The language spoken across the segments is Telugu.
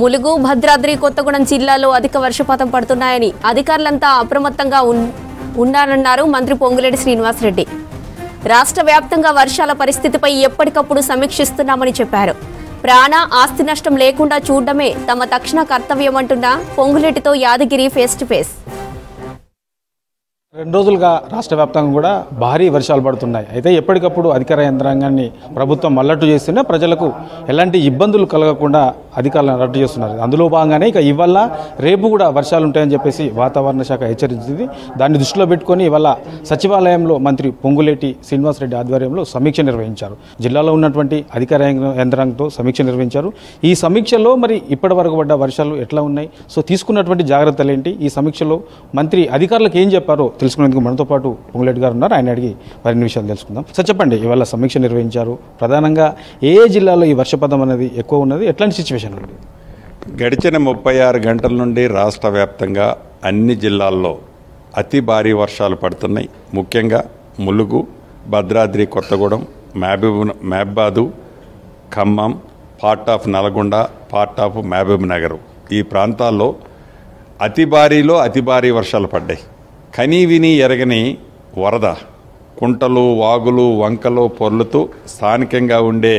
ములుగు, భద్రాద్రి కొత్తగూడెం జిల్లాలో అధిక వర్షపాతం పడుతున్నాయని అధికారులంతా అప్రమత్తంగా ఉన్నారన్నారు మంత్రి పొంగులేటి శ్రీనివాసరెడ్డి. రాష్ట్ర వ్యాప్తంగా వర్షాల పరిస్థితిపై ఎప్పటికప్పుడు సమీక్షిస్తున్నామని చెప్పారు. ప్రాణ ఆస్తి నష్టం లేకుండా చూడడమే తమ తక్షణ కర్తవ్యమంటున్న పొంగులేటితో యాదగిరి ఫేస్ టు ఫేస్. 2 రోజులుగా రాష్ట్ర వ్యాప్తంగా కూడా భారీ వర్షాలు పడుతున్నాయి. అయితే ఎప్పటికప్పుడు అధికార యంత్రాంగాన్ని ప్రభుత్వం అలర్ట్ చేస్తూనే ప్రజలకు ఎలాంటి ఇబ్బందులు కలగకుండా అధికారులను అలర్ట్ చేస్తున్నారు. అందులో భాగంగానే ఇక ఇవాళ రేపు కూడా వర్షాలు ఉంటాయని చెప్పేసి వాతావరణ శాఖ హెచ్చరించింది. దాన్ని దృష్టిలో పెట్టుకొని ఇవాళ సచివాలయంలో మంత్రి పొంగులేటి శ్రీనివాసరెడ్డి ఆధ్వర్యంలో సమీక్ష నిర్వహించారు. జిల్లాలో ఉన్నటువంటి అధికార యంత్రాంగంతో సమీక్ష నిర్వహించారు. ఈ సమీక్షలో మరి ఇప్పటి వరకు పడ్డ వర్షాలు ఎట్లా ఉన్నాయి, సో తీసుకున్నటువంటి జాగ్రత్తలు ఏంటి, ఈ సమీక్షలో మంత్రి అధికారులకు ఏం చెప్పారో తెలుసుకునేందుకు మనతో పాటు పొంగులేటి గారు ఉన్నారు. ఆయన అడిగి మరిన్ని విషయాలు తెలుసుకుందాం. సార్ చెప్పండి, ఇవాళ సమీక్ష నిర్వహించారు. ప్రధానంగా ఏ జిల్లాలో ఈ వర్షపాతం అనేది ఎక్కువ ఉన్నది, ఎట్లాంటి సిచ్యువేషన్ ఉంది? గడిచిన 36 గంటల నుండి రాష్ట్ర వ్యాప్తంగా అన్ని జిల్లాల్లో అతి భారీ వర్షాలు పడుతున్నాయి. ముఖ్యంగా Mulugu, Bhadradri Kothagudem, Mahabubabad, Khammam, part of Nalgonda, part of Mahabubnagar ఈ ప్రాంతాల్లో అతి భారీ వర్షాలు పడ్డాయి. కనీ విని ఎరగని వరద, కుంటలు, వాగులు, వంకలు పొర్లుతూ స్థానికంగా ఉండే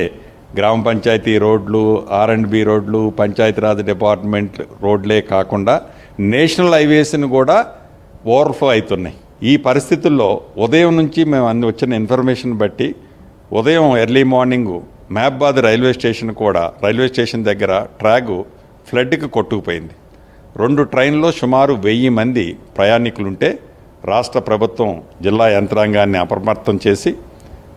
గ్రామ పంచాయతీ రోడ్లు, R&B రోడ్లు, పంచాయతీరాజ్ డిపార్ట్మెంట్ రోడ్లే కాకుండా నేషనల్ హైవేస్ని కూడా ఓవర్ఫ్లో అవుతున్నాయి. ఈ పరిస్థితుల్లో ఉదయం నుంచి మేము వచ్చిన ఇన్ఫర్మేషన్ బట్టి ఉదయం ఎర్లీ మార్నింగ్ మహబాద్ రైల్వే స్టేషన్ దగ్గర ట్రాక్ ఫ్లడ్కి కొట్టుకుపోయింది. 2 ట్రైన్లో సుమారు 1000 మంది ప్రయాణికులుంటే రాష్ట్ర ప్రభుత్వం జిల్లా యంత్రాంగాన్ని అప్రమత్తం చేసి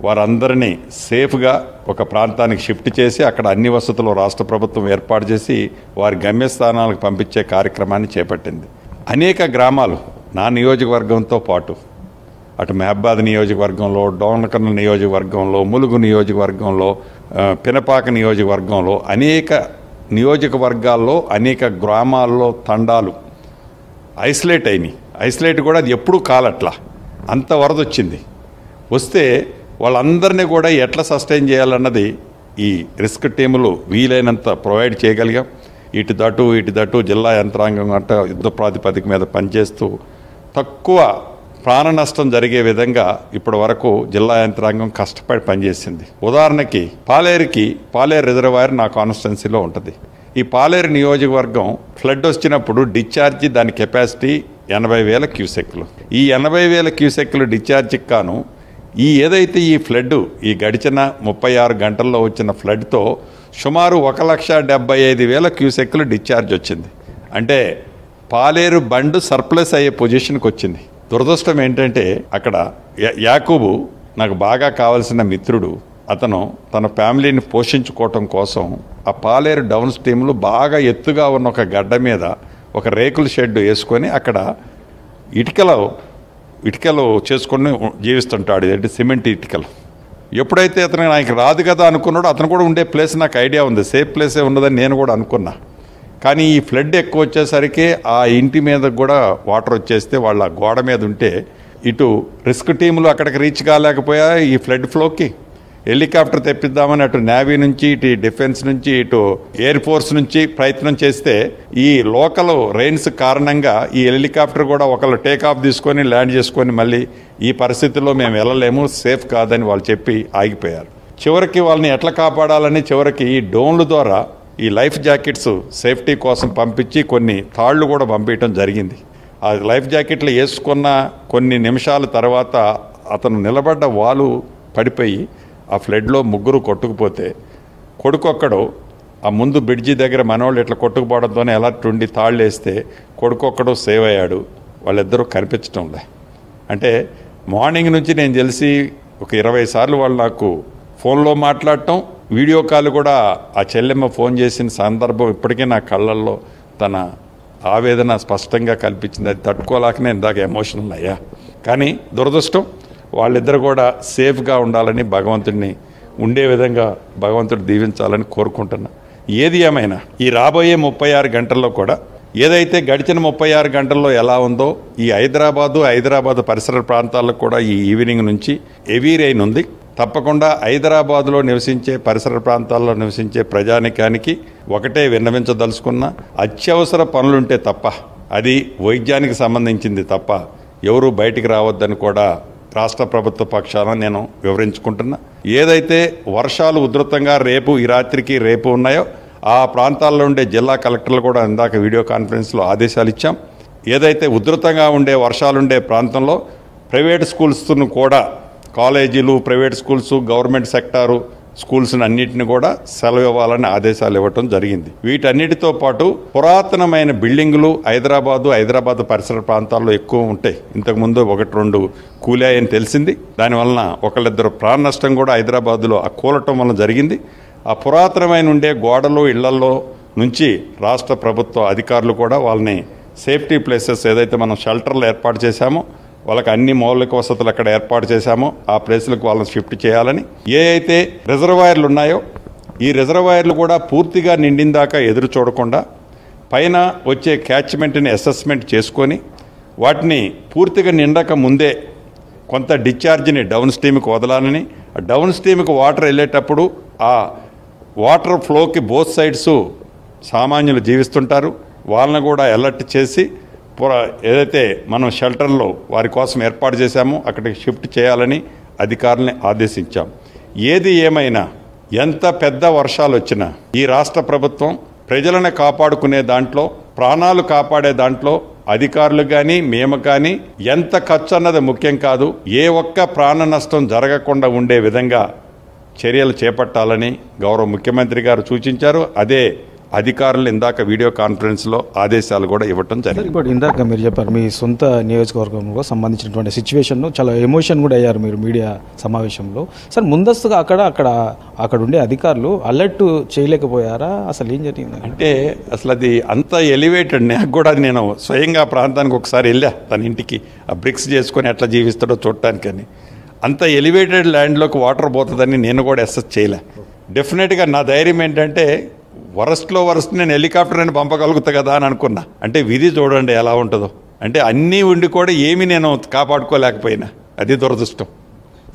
వారందరినీ సేఫ్గా ఒక ప్రాంతానికి షిఫ్ట్ చేసి అక్కడ అన్ని వసతులు రాష్ట్ర ప్రభుత్వం ఏర్పాటు చేసి వారి గమ్యస్థానాలకు పంపించే కార్యక్రమాన్ని చేపట్టింది. అనేక గ్రామాలు నా నియోజకవర్గంతో పాటు అటు మహబాద్ నియోజకవర్గంలో, డోనకర్ల నియోజకవర్గంలో, ములుగు నియోజకవర్గంలో, పినపాక నియోజకవర్గంలో అనేక నియోజకవర్గాల్లో అనేక గ్రామాల్లో తండాలు ఐసోలేట్ అయినాయి. ఐసోలేట్ కూడా అది ఎప్పుడూ కాలట్లా అంత వరద వస్తే వాళ్ళందరినీ కూడా ఎట్లా సస్టైన్ చేయాలన్నది ఈ రిస్క్ టీములు వీలైనంత ప్రొవైడ్ చేయగలిగాం. ఇటు దటు జిల్లా యంత్రాంగం అంటే యుద్ధ ప్రాతిపదిక మీద పనిచేస్తూ తక్కువ ప్రాణ నష్టం జరిగే విధంగా ఇప్పటి వరకు జిల్లా యంత్రాంగం కష్టపడి పనిచేసింది. ఉదాహరణకి పాలేరు రిజర్వాయర్ నా కాన్స్టిట్యున్సీలో ఉంటుంది. ఈ పాలేరు నియోజకవర్గం ఫ్లడ్ వచ్చినప్పుడు డిశ్చార్జి దాని కెపాసిటీ 80,000 క్యూసెక్లు. ఈ 80,000 క్యూసెక్లు డిశ్చార్జికి కాను ఏదైతే ఈ ఫ్లడ్ ఈ గడిచిన 36 గంటల్లో వచ్చిన ఫ్లడ్తో సుమారు 1,75,000 క్యూసెక్లు డిశ్చార్జ్ వచ్చింది. అంటే పాలేరు బండ్ సర్ప్లస్ అయ్యే పొజిషన్కి వచ్చింది. దురదృష్టం ఏంటంటే అక్కడ యాకూబు నాకు బాగా కావాల్సిన మిత్రుడు, అతను తన ఫ్యామిలీని పోషించుకోవటం కోసం ఆ పాలేరు డౌన్ స్ట్రీమ్లో బాగా ఎత్తుగా ఉన్న ఒక గడ్డ మీద ఒక రేకుల షెడ్ వేసుకొని అక్కడ ఇటుకలు చేసుకొని జీవిస్తుంటాడు. అంటే సిమెంట్ ఇటుకలు. ఎప్పుడైతే అతను నాకు రాదు కదా అనుకున్నాడో అతను కూడా ఉండే ప్లేస్ నాకు ఐడియా ఉంది, సేఫ్ ప్లేసే ఉన్నదని నేను కూడా అనుకున్నా. కానీ ఈ ఫ్లడ్ ఎక్కువ వచ్చేసరికి ఆ ఇంటి మీద కూడా వాటర్ వచ్చేస్తే వాళ్ళ గోడ మీద ఉంటే ఇటు రిస్క్ టీములు అక్కడికి రీచ్ కాలేకపోయా. ఈ ఫ్లడ్ ఫ్లోకి హెలికాప్టర్ తెప్పిద్దామని అటు నేవీ నుంచి, ఇటు డిఫెన్స్ నుంచి, ఇటు ఎయిర్ ఫోర్స్ నుంచి ప్రయత్నం చేస్తే ఈ లోకల్ రెయిన్స్ కారణంగా ఈ హెలికాప్టర్ కూడా ఒకళ్ళు టేకాఫ్ తీసుకొని ల్యాండ్ చేసుకొని మళ్ళీ ఈ పరిస్థితుల్లో మేము వెళ్ళలేము, సేఫ్ కాదని వాళ్ళు చెప్పి ఆగిపోయారు. చివరికి వాళ్ళని ఎట్లా కాపాడాలని చివరికి ఈ డ్రోన్ల ద్వారా ఈ లైఫ్ జాకెట్స్ సేఫ్టీ కోసం పంపించి కొన్ని తాళ్ళు కూడా పంపించడం జరిగింది. ఆ లైఫ్ జాకెట్లు వేసుకున్న కొన్ని నిమిషాల తర్వాత అతను నిలబడ్డ వాలు పడిపోయి ఆ ఫ్లడ్లో 3 కొట్టుకుపోతే కొడుకొక్కడు ఆ ముందు బ్రిడ్జి దగ్గర మనోళ్ళు ఇట్లా కొట్టుకుపోవడంతోనే అలర్ట్ ఉండి తాళ్ళు వేస్తే కొడుకొక్కడు సేవ్ అయ్యాడు. వాళ్ళిద్దరూ కనిపించడం లే. అంటే మార్నింగ్ నుంచి నేను తెలిసి ఒక 20 సార్లు వాళ్ళు నాకు ఫోన్లో మాట్లాడటం, వీడియో కాల్ కూడా ఆ చెల్లెమ్మ ఫోన్ చేసిన సందర్భం ఇప్పటికే నా కళ్ళల్లో తన ఆవేదన స్పష్టంగా కల్పించింది. అది తట్టుకోలేకనే ఇందాక ఎమోషనల్ అయ్యా. కానీ దురదృష్టం వాళ్ళిద్దరు కూడా సేఫ్గా ఉండాలని భగవంతుడిని ఉండే విధంగా భగవంతుడు దీవించాలని కోరుకుంటున్నా. ఏది ఏమైనా ఈ రాబోయే 36 గంటల్లో కూడా ఏదైతే గడిచిన 36 గంటల్లో ఎలా ఉందో ఈ హైదరాబాదు పరిసర ప్రాంతాల్లో కూడా ఈ ఈవినింగ్ నుంచి హెవీ రెయిన్ ఉంది. తప్పకుండా హైదరాబాదులో నివసించే పరిసర ప్రాంతాల్లో నివసించే ప్రజానికానికి ఒకటే విన్నవించదలుచుకున్న అత్యవసర పనులుంటే తప్ప, అది వైద్యానికి సంబంధించింది తప్ప ఎవరూ బయటికి రావద్దని కూడా రాష్ట్ర ప్రభుత్వ పక్షాన నేను వివరించుకుంటున్నా. ఏదైతే వర్షాలు ఉధృతంగా ఈ రాత్రికి రేపు ఉన్నాయో ఆ ప్రాంతాల్లో ఉండే జిల్లా కలెక్టర్లు కూడా ఇందాక వీడియో కాన్ఫరెన్స్లో ఆదేశాలు ఇచ్చాం. ఏదైతే ఉధృతంగా ఉండే వర్షాలుండే ప్రాంతంలో ప్రైవేట్ స్కూల్స్ను కూడా, కాలేజీలు, ప్రైవేట్ స్కూల్స్, గవర్నమెంట్ సెక్టారు స్కూల్స్ని అన్నింటిని కూడా సెలవు ఇవ్వాలని ఆదేశాలు ఇవ్వటం జరిగింది. వీటన్నిటితో పాటు పురాతనమైన బిల్డింగులు హైదరాబాద్ పరిసర ప్రాంతాల్లో ఎక్కువ ఉంటాయి. ఇంతకుముందు 1-2 కూలాయని తెలిసింది. దానివలన ఒకళ్ళిద్దరు ప్రాణ నష్టం కూడా హైదరాబాదులో ఆ కూలటం వలన జరిగింది. ఆ పురాతనమైన ఉండే గోడలు, ఇళ్లల్లో నుంచి రాష్ట్ర ప్రభుత్వ అధికారులు కూడా వాళ్ళని సేఫ్టీ ప్లేసెస్ ఏదైతే మనం షెల్టర్లు ఏర్పాటు చేశామో, వాళ్ళకి అన్ని మౌలిక వసతులు అక్కడ ఏర్పాటు చేశామో ఆ ప్లేసులకు వాళ్ళని షిఫ్ట్ చేయాలని, ఏ అయితే రిజర్వాయర్లు ఉన్నాయో ఈ రిజర్వాయర్లు కూడా పూర్తిగా నిండిందాకా ఎదురు చూడకుండా పైన వచ్చే క్యాచ్మెంట్ని అసెస్మెంట్ చేసుకొని వాటిని పూర్తిగా నిండక ముందే కొంత డిశ్చార్జ్ని డౌన్ స్ట్రీమ్కి వదలాలని, డౌన్ స్ట్రీమ్కి వాటర్ వెళ్ళేటప్పుడు ఆ వాటర్ ఫ్లోకి బోత్ సైడ్స్ సామాన్యులు జీవిస్తుంటారు, వాళ్ళని కూడా అలర్ట్ చేసి ఏదైతే మనం షెల్టర్లో వారి కోసం ఏర్పాటు చేశామో అక్కడికి షిఫ్ట్ చేయాలని అధికారులని ఆదేశించాం. ఏది ఏమైనా ఎంత పెద్ద వర్షాలు వచ్చినా ఈ రాష్ట్ర ప్రభుత్వం ప్రజలను కాపాడుకునే దాంట్లో, ప్రాణాలు కాపాడే దాంట్లో అధికారులు కానీ మేము కానీ ఎంత ఖర్చు అన్నది ముఖ్యం కాదు, ఏ ఒక్క ప్రాణ నష్టం జరగకుండా ఉండే విధంగా చర్యలు చేపట్టాలని గౌరవ ముఖ్యమంత్రి గారు సూచించారు. అదే అధికారులు ఇందాక వీడియో కాన్ఫరెన్స్లో ఆదేశాలు కూడా ఇవ్వటం జరిగింది. ఇప్పుడు ఇందాక మీరు చెప్పారు మీ సొంత నియోజకవర్గంలో సంబంధించినటువంటి సిచ్యువేషన్ను చాలా ఎమోషన్ కూడా అయ్యారు మీరు మీడియా సమావేశంలో. సార్ ముందస్తుగా అక్కడ ఉండే అధికారులు అలర్ట్ చేయలేకపోయారా? అసలు ఏం జరిగింది అంటే అసలు అది అంత ఎలివేటెడ్. నాకు కూడా నేను స్వయంగా ప్రాంతానికి ఒకసారి వెళ్ళా, తన ఇంటికి ఆ బ్రిక్స్ చేసుకొని ఎట్లా జీవిస్తాడో చూడటానికని. అంత ఎలివేటెడ్ ల్యాండ్లోకి వాటర్ పోతుందని నేను కూడా అసెస్ చేయలే. డెఫినెట్గా నా ధైర్యం ఏంటంటే వరస్ట్లో నేను హెలికాప్టర్ అని పంపగలుగుతా కదా అని అనుకున్నా. అంటే విధి చూడండి ఎలా ఉంటుందో. అంటే అన్నీ ఉండి కూడా ఏమీ నేను కాపాడుకోలేకపోయినా, అది దురదృష్టం.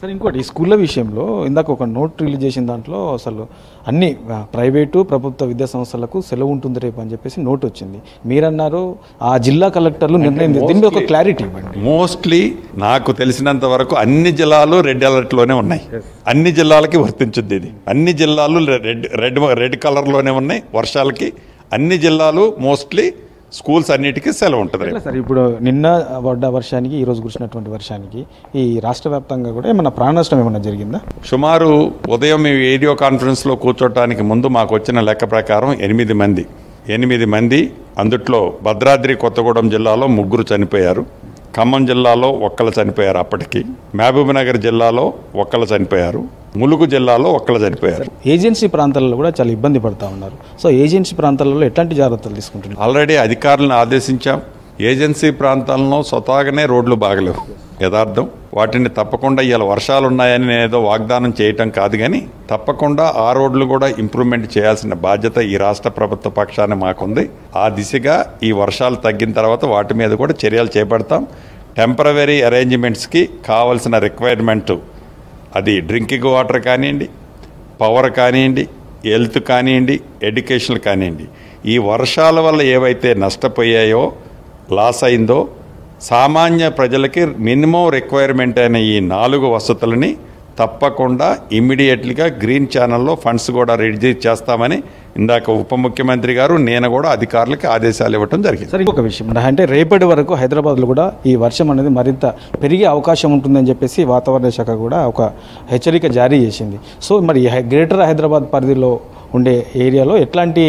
సార్ ఇంకోటి ఈ స్కూళ్ళ విషయంలో ఇందాక ఒక నోట్ రిలీజ్ చేసిన దాంట్లో అసలు అన్ని ప్రైవేటు ప్రభుత్వ విద్యా సంస్థలకు సెలవు ఉంటుంది రేపు అని చెప్పేసి నోట్ వచ్చింది. మీరన్నారు ఆ జిల్లా కలెక్టర్లు నిర్ణయం, దీన్ని ఒక క్లారిటీ ఇవ్వండి. మోస్ట్లీ నాకు తెలిసినంత వరకు అన్ని జిల్లాలు రెడ్ అలర్ట్లోనే ఉన్నాయి. అన్ని జిల్లాలకి వర్తించుద్ది ఇది. అన్ని జిల్లాలు రెడ్ కలర్లోనే ఉన్నాయి వర్షాలకి. అన్ని జిల్లాలు మోస్ట్లీ స్కూల్స్ అన్నిటికీ సెలవు ఉంటుంది. సార్ ఇప్పుడు నిన్న పడ్డ వర్షానికి ఈరోజు కురిసినటువంటి వర్షానికి ఈ రాష్ట్ర వ్యాప్తంగా కూడా ఏమన్నా ప్రాణ నష్టం ఏమన్నా జరిగిందా? సుమారు ఉదయం మీ వీడియో కాన్ఫరెన్స్లో కూర్చోటానికి ముందు మాకు వచ్చిన లెక్క ప్రకారం 8 మంది, అందుట్లో భద్రాద్రి కొత్తగూడెం జిల్లాలో 3 చనిపోయారు, ఖమ్మం జిల్లాలో 1 చనిపోయారు, అప్పటికి మహబూబ్నగర్ జిల్లాలో 1 చనిపోయారు, ములుగు జిల్లాలో 1 చనిపోయారు. ఏజెన్సీ ప్రాంతాలలో కూడా చాలా ఇబ్బంది పడతా ఉన్నారు. సో ఏజెన్సీ ప్రాంతాలలో ఎట్లాంటి జాగ్రత్తలు తీసుకుంటున్నారు? ఆల్రెడీ అధికారులను ఆదేశించాం. ఏజెన్సీ ప్రాంతాల్లో స్వతహాగానే రోడ్లు బాగలేవు, యథార్థం. వాటిని తప్పకుండా ఇలా వర్షాలు ఉన్నాయని నేను ఏదో వాగ్దానం చేయటం కాదు, కానీ తప్పకుండా ఆ రోడ్లు కూడా ఇంప్రూవ్మెంట్ చేయాల్సిన బాధ్యత ఈ రాష్ట్ర ప్రభుత్వ పక్షాన మాకుంది. ఆ దిశగా ఈ వర్షాలు తగ్గిన తర్వాత వాటి మీద కూడా చర్యలు చేపడతాం. టెంపరవరీ అరేంజ్మెంట్స్కి కావాల్సిన రిక్వైర్మెంటు, అది డ్రింకింగ్ వాటర్ కానివ్వండి, పవర్ కానివ్వండి, హెల్త్ కానివ్వండి, ఎడ్యుకేషన్ కానివ్వండి, ఈ వర్షాల వల్ల ఏవైతే నష్టపోయాయో, లాస్ అయిందో, సామాన్య ప్రజలకి మినిమం రిక్వైర్మెంట్ అయిన ఈ 4 వసతులని తప్పకుండా ఇమ్మీడియట్లీగా గ్రీన్ ఛానల్లో ఫండ్స్ కూడా రిలీజ్ చేస్తామని ఇందాక ఉప ముఖ్యమంత్రి గారు, నేను కూడా అధికారులకు ఆదేశాలు ఇవ్వడం జరిగింది. సరే ఇంకొక విషయం అంటే రేపటి వరకు హైదరాబాద్లో కూడా ఈ వర్షం అనేది మరింత పెరిగే అవకాశం ఉంటుందని చెప్పేసి వాతావరణ శాఖ కూడా ఒక హెచ్చరిక జారీ చేసింది. సో మరి గ్రేటర్ హైదరాబాద్ పరిధిలో ఉండే ఏరియాలో ఎట్లాంటి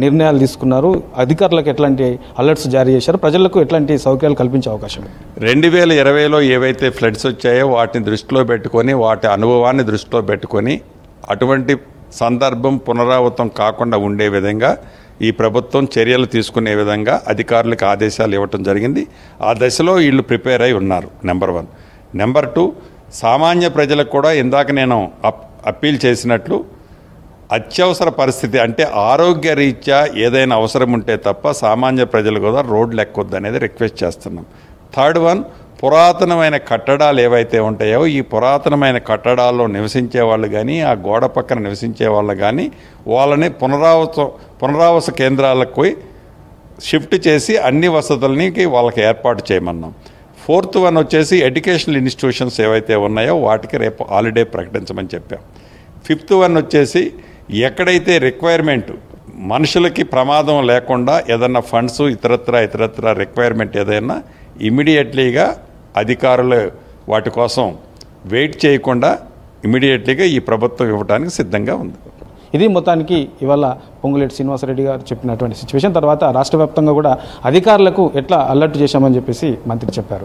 నిర్ణయాలు తీసుకున్నారు, అధికారులకు ఎట్లాంటి అలర్ట్స్ జారీ చేశారు, ప్రజలకు ఎట్లాంటి సౌకర్యాలు కల్పించే అవకాశం? 2020లో ఏవైతే ఫ్లడ్స్ వచ్చాయో వాటిని దృష్టిలో పెట్టుకొని, వాటి అనుభవాన్ని దృష్టిలో పెట్టుకొని అటువంటి సందర్భం పునరావృతం కాకుండా ఉండే విధంగా ఈ ప్రభుత్వం చర్యలు తీసుకునే విధంగా అధికారులకు ఆదేశాలు ఇవ్వటం జరిగింది. ఆ దశలో వీళ్ళు ప్రిపేర్ అయి ఉన్నారు, నెంబర్ 1. నెంబర్ 2, సామాన్య ప్రజలకు కూడా ఇందాక నేను అప్పీల్ చేసినట్లు అత్యవసర పరిస్థితి అంటే ఆరోగ్య రీత్యా ఏదైనా అవసరం ఉంటే తప్ప సామాన్య ప్రజలు కూడా రోడ్లు ఎక్కొద్దు అనేది రిక్వెస్ట్ చేస్తున్నాం. 3rd 1, పురాతనమైన కట్టడాలు ఏవైతే ఉంటాయో ఈ పురాతనమైన కట్టడాల్లో నివసించే వాళ్ళు కానీ ఆ గోడ పక్కన నివసించే వాళ్ళు కానీ వాళ్ళని పునరావాస కేంద్రాలకు పోయి షిఫ్ట్ చేసి అన్ని వసతులని వాళ్ళకి ఏర్పాటు చేయమన్నాం. 4th వన్ వచ్చేసి ఎడ్యుకేషనల్ ఇన్స్టిట్యూషన్స్ ఏవైతే ఉన్నాయో వాటికి రేపు హాలిడే ప్రకటించమని చెప్పాం. 5th వన్ వచ్చేసి ఎక్కడైతే రిక్వైర్మెంట్ మనుషులకి ప్రమాదం లేకుండా ఏదన్నా ఫండ్స్ ఇతరత్ర రిక్వైర్మెంట్ ఏదైనా ఇమీడియట్లీగా అధికారులు వాటి కోసం వెయిట్ చేయకుండా ఇమీడియట్లీగా ఈ ప్రభుత్వం ఇవ్వడానికి సిద్ధంగా ఉంది. ఇది మొత్తానికి ఇవాళ పొంగులేటి శ్రీనివాసరెడ్డి గారు చెప్పినటువంటి సిచ్యువేషన్. తర్వాత రాష్ట్ర వ్యాప్తంగా కూడా అధికారులకు ఎట్లా అలర్ట్ చేశామని చెప్పేసి మంత్రి చెప్పారు.